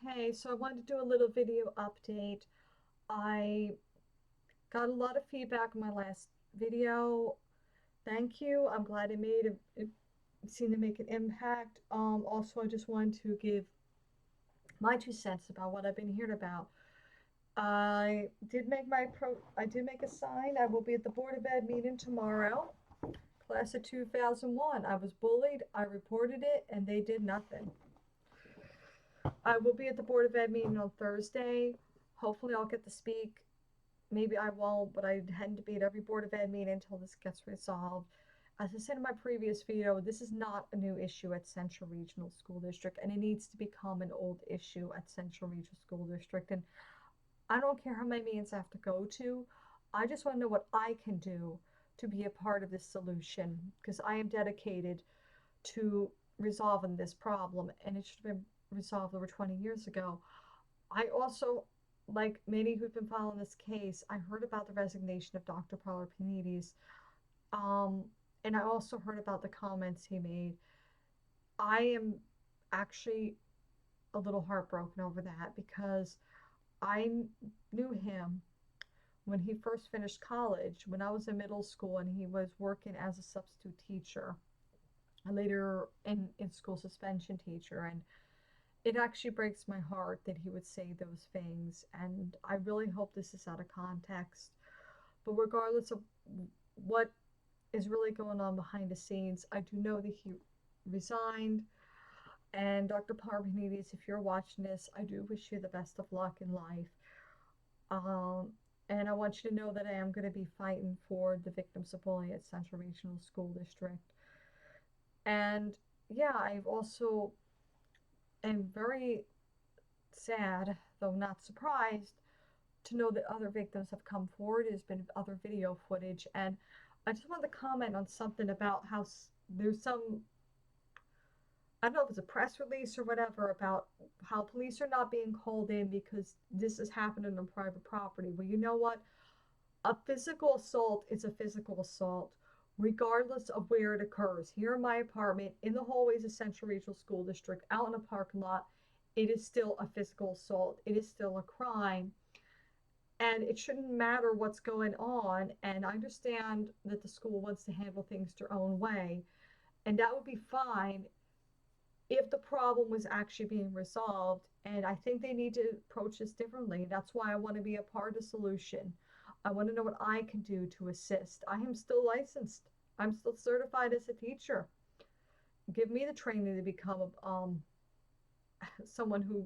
Hey, so I wanted to do a little video update. I got a lot of feedback on my last video. Thank you. I'm glad it seemed to make an impact. Also, I just wanted to give my 2 cents about what I've been hearing about. I did make a sign. I will be at the Board of Ed meeting tomorrow. Class of 2001. I was bullied. I reported it, and they did nothing. I will be at the Board of Ed meeting on Thursday. Hopefully, I'll get to speak. Maybe I won't, but I intend to be at every Board of Ed meeting until this gets resolved. As I said in my previous video, this is not a new issue at Central Regional School District, and it needs to become an old issue at Central Regional School District. And I don't care how many meetings I have to go to. I just want to know what I can do to be a part of this solution, because I am dedicated to resolving this problem, and it should have been resolved over 20 years ago. I also, like many who've been following this case, I heard about the resignation of Dr. Paolo Panides, um, and I also heard about the comments he made. I am actually a little heartbroken over that because I knew him when he first finished college, when I was in middle school, and he was working as a substitute teacher, and later in school suspension teacher. And it actually breaks my heart that he would say those things, and I really hope this is out of context. But regardless of what is really going on behind the scenes, I do know that he resigned. And Dr. Parmenides, if you're watching this, I do wish you the best of luck in life. Um, and I want you to know that I am going to be fighting for the victims of bullying at Central Regional School District. And yeah, I've also am very sad, though not surprised, to know that other victims have come forward. There's been other video footage, and I just wanted to comment on something about how there's some, I don't know if it's a press release or whatever, about how police are not being called in because this is happening on private property. Well, you know what? A physical assault is a physical assault, regardless of where it occurs. Here in my apartment, in the hallways of Central Regional School District, out in a parking lot, it is still a physical assault. It is still a crime, and it shouldn't matter what's going on. And I understand that the school wants to handle things their own way, and that would be fine if the problem was actually being resolved. And I think they need to approach this differently. That's why I want to be a part of the solution. I want to know what I can do to assist. I am still licensed. I'm still certified as a teacher. Give me the training to become someone who,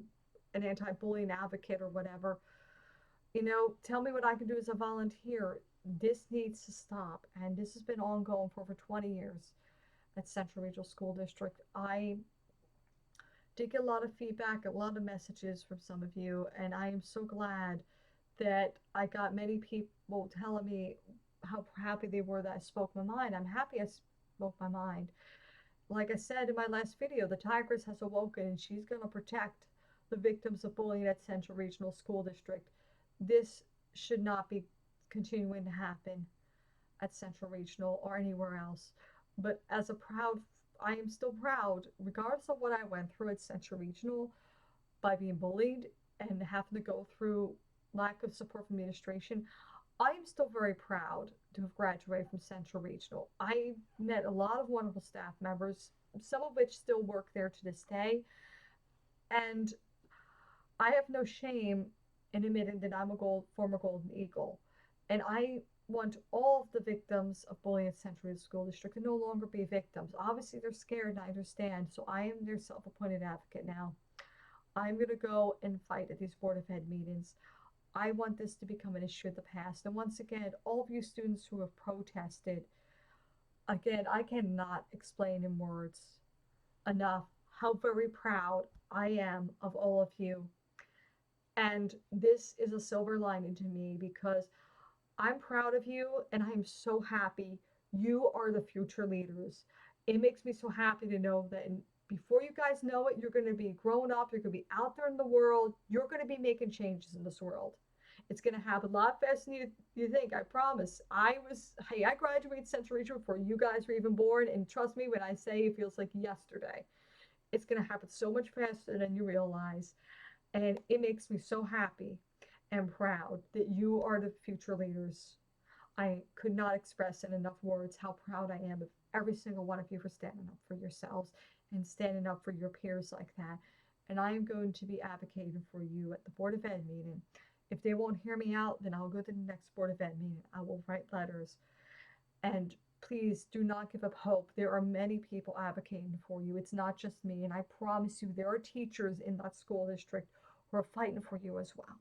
an anti-bullying advocate or whatever. Tell me what I can do as a volunteer. This needs to stop, and this has been ongoing for over 20 years at Central Regional School District. I did get a lot of feedback, a lot of messages from some of you, and I am so glad that I got many people telling me how happy they were that I spoke my mind. I'm happy I spoke my mind. Like I said in my last video, the Tigress has awoken, and she's going to protect the victims of bullying at Central Regional School District. This should not be continuing to happen at Central Regional or anywhere else. But I am still proud, regardless of what I went through at Central Regional, by being bullied and having to go through lack of support from administration. I am still very proud to have graduated from Central Regional. I met a lot of wonderful staff members, some of which still work there to this day. And I have no shame in admitting that I'm a former Golden Eagle. And I want all of the victims of bullying at Central School District to no longer be victims. Obviously, they're scared, and I understand. So I am their self appointed advocate now. I'm going to go and fight at these Board of Ed meetings. I want this to become an issue of the past. And once again, all of you students who have protested, again, I cannot explain in words enough how very proud I am of all of you. And this is a silver lining to me because I'm proud of you, and I'm so happy you are the future leaders. It makes me so happy to know that before you guys know it, you're going to be grown up, you're going to be out there in the world, you're going to be making changes in this world. It's going to happen a lot faster than you think, I promise. I graduated Central Regional before you guys were even born, and trust me when I say it feels like yesterday. It's going to happen so much faster than you realize. And it makes me so happy and proud that you are the future leaders. I could not express in enough words how proud I am of every single one of you for standing up for yourselves and standing up for your peers like that. And I am going to be advocating for you at the Board of Ed meeting. If they won't hear me out, then I'll go to the next Board of Ed meeting. I will write letters. And please do not give up hope. There are many people advocating for you. It's not just me. And I promise you, there are teachers in that school district who are fighting for you as well.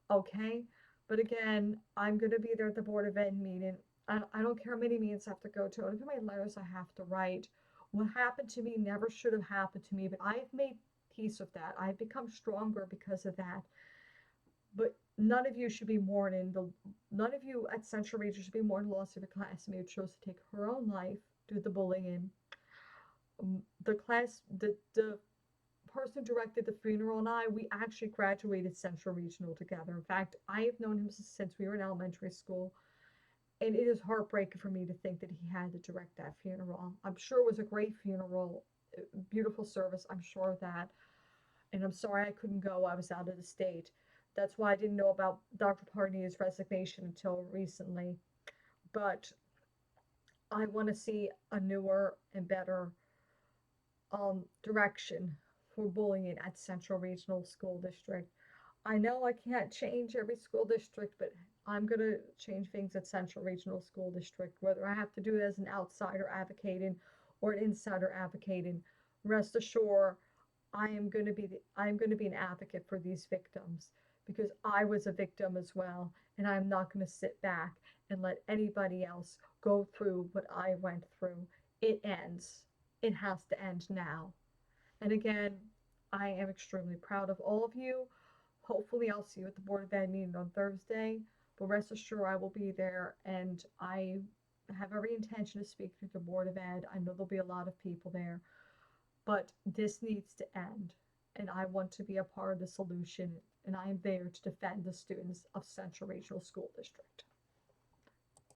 Okay? But again, I'm going to be there at the Board of Ed meeting. I don't care how many meetings I have to go to. I don't care how many letters I have to write. What happened to me never should have happened to me, but I have made peace with that. I've become stronger because of that. But none of you should be mourning. None of you at Central Region should be mourning the loss of a classmate who chose to take her own life due to the bullying. The person who directed the funeral and I, we actually graduated Central Regional together. In fact, I have known him since we were in elementary school, and it is heartbreaking for me to think that he had to direct that funeral. I'm sure it was a great funeral, beautiful service, I'm sure of that. And I'm sorry I couldn't go, I was out of the state. That's why I didn't know about Dr. Pardnier's resignation until recently. But I want to see a newer and better direction for bullying at Central Regional School District. I know I can't change every school district, but I'm going to change things at Central Regional School District, whether I have to do it as an outsider advocating or an insider advocating. Rest assured, I'm going to be an advocate for these victims because I was a victim as well, and I'm not going to sit back and let anybody else go through what I went through. It ends. It has to end now. And again, I am extremely proud of all of you. Hopefully, I'll see you at the Board of Ed meeting on Thursday. But rest assured, I will be there, and I have every intention to speak to the Board of Ed. I know there'll be a lot of people there, but this needs to end, and I want to be a part of the solution, and I am there to defend the students of Central Regional School District.